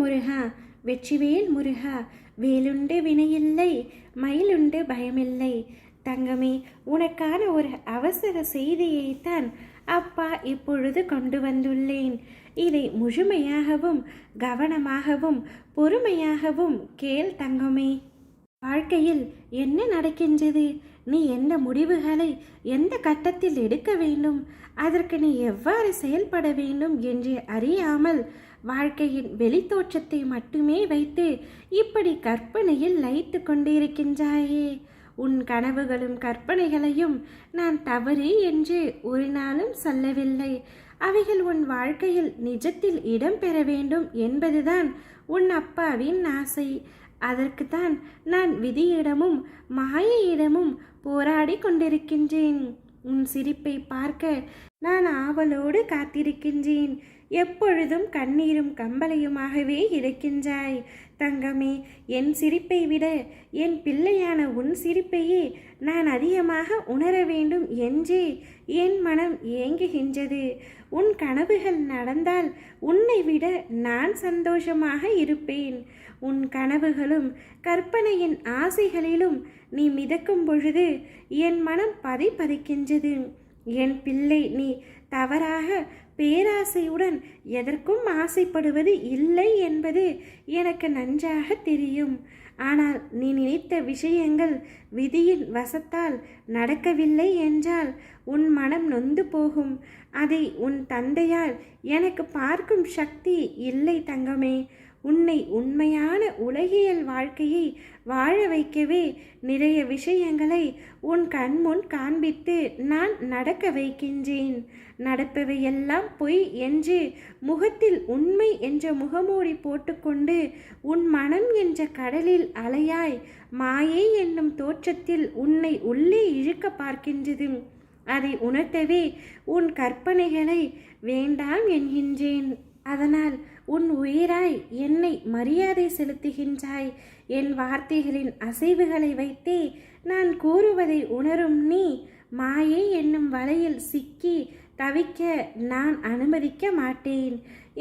முருகா வெற்றிவேல் முருகா, வேலுண்டு வினையில்லை, மயிலுண்டு பயமில்லை. தங்கமே, உனக்கான ஒரு அவசர செய்தியைத்தான் அப்பா இப்பொழுது கொண்டு வந்துள்ளேன். இதை முழுமையாகவும் கவனமாகவும் பொறுமையாகவும் கேள் தங்கமே. வாழ்க்கையில் என்ன நடக்கின்றது, நீ எந்த முடிவுகளை எந்த கட்டத்தில் எடுக்க வேண்டும், அதற்கு நீ எவ்வாறு செயல்பட வேண்டும் என்று அறியாமல் வாழ்க்கையின் வெளித்தோற்றத்தை மட்டுமே வைத்து இப்படி கற்பனையில் லயித்து கொண்டிருக்கின்றாயே. உன் கனவுகளும் கற்பனைகளையும் நான் தவறு என்று ஒரு நாளும் சொல்லவில்லை. அவைகள் உன் வாழ்க்கையில் நிஜத்தில் இடம்பெற வேண்டும் என்பதுதான் உன் அப்பாவின் ஆசை. அதற்குத்தான் நான் விதியிடமும் மாயையிடமும் போராடி கொண்டிருக்கின்றேன். உன் சிரிப்பை பார்க்க நான் ஆவலோடு காத்திருக்கின்றேன். எப்பொழுதும் கண்ணீரும் கம்பளையுமாகவே இருக்கின்றாய் தங்கமே. என் சிரிப்பை விட என் பிள்ளையான உன் சிரிப்பையே நான் அதிகமாக உணர வேண்டும் என்றே என் மனம் ஏங்குகின்றது. உன் கனவுகள் நடந்தால் உன்னை விட நான் சந்தோஷமாக இருப்பேன். உன் கனவுகளும் கற்பனையின் ஆசைகளிலும் நீ மிதக்கும் பொழுது என் மனம் பதைக்கின்றது. என் பிள்ளை, நீ தவறாக பேராசையுடன் எதற்கும் ஆசைப்படுவது இல்லை என்பது எனக்கு நன்றாக தெரியும். ஆனால் நீ நினைத்த விஷயங்கள் விதியின் வசத்தால் நடக்கவில்லை என்றால் உன் மனம் நொந்து போகும். அதை உன் தந்தையால் எனக்கு பார்க்கும் சக்தி இல்லை தங்கமே. உன்னை உண்மையான உலகியல் வாழ்க்கையை வாழ வைக்கவே நிறைய விஷயங்களை உன் கண்முன் காண்பித்து நான் நடக்க வைக்கின்றேன். நடப்பவையெல்லாம் பொய் என்று முகத்தில் உண்மை என்ற முகமூடி போட்டுக்கொண்டு உன் மனம் என்ற கடலில் அலையாய் மாயை என்னும் தோற்றத்தில் உன்னை உள்ளே இழுக்க பார்க்கின்றது. அதை உணர்த்தவே உன் கற்பனைகளை வேண்டாம் என்கின்றேன். அதனால் உன் உயிராய் என்னை மரியாதை செலுத்துகின்றாய். என் வார்த்தைகளின் அசைவுகளை வைத்தே நான் கூறுவதை உணரும் நீ மாயை என்னும் வலையில் சிக்கி தவிக்க நான் அனுமதிக்க மாட்டேன்.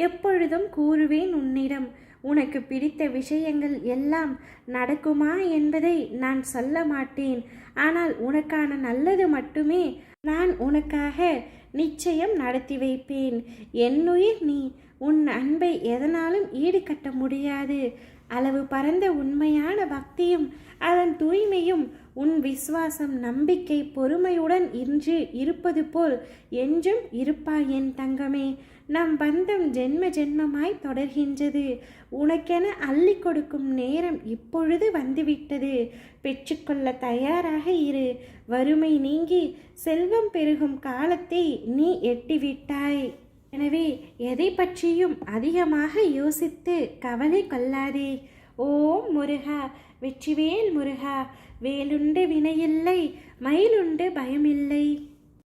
எப்பொழுதும் கூறுவேன் உன்னிடம், உனக்கு பிடித்த விஷயங்கள் எல்லாம் நடக்குமா என்பதை நான் சொல்ல மாட்டேன். ஆனால் உனக்கான நல்லது மட்டுமே நான் உனக்காக நிச்சயம் நடத்தி வைப்பேன். என்னுயிர் நீ, உன் அன்பை எதனாலும் ஈடுகட்ட முடியாது. அளவு பரந்த உண்மையான பக்தியும் அதன் தூய்மையும் உன் விசுவாசம் நம்பிக்கை பொறுமையுடன் இன்று இருப்பது போல் என்றும் இருப்பாய் என் தங்கமே. நம் பந்தம் ஜென்ம ஜென்மமாய் தொடர்கின்றது. உனக்கென அள்ளி கொடுக்கும் நேரம் இப்பொழுது வந்துவிட்டது. பெற்றுக்கொள்ள தயாராக இரு. வறுமை நீங்கி செல்வம் பெருகும் காலத்தை நீ எட்டிவிட்டாய். எனவே எதை பற்றியும் அதிகமாக யோசித்து கவலை கொள்ளாதே. ஓம் முருகா வெற்றிவேல் முருகா, வேலுண்டு வினையில்லை, மயிலுண்டு பயமில்லை.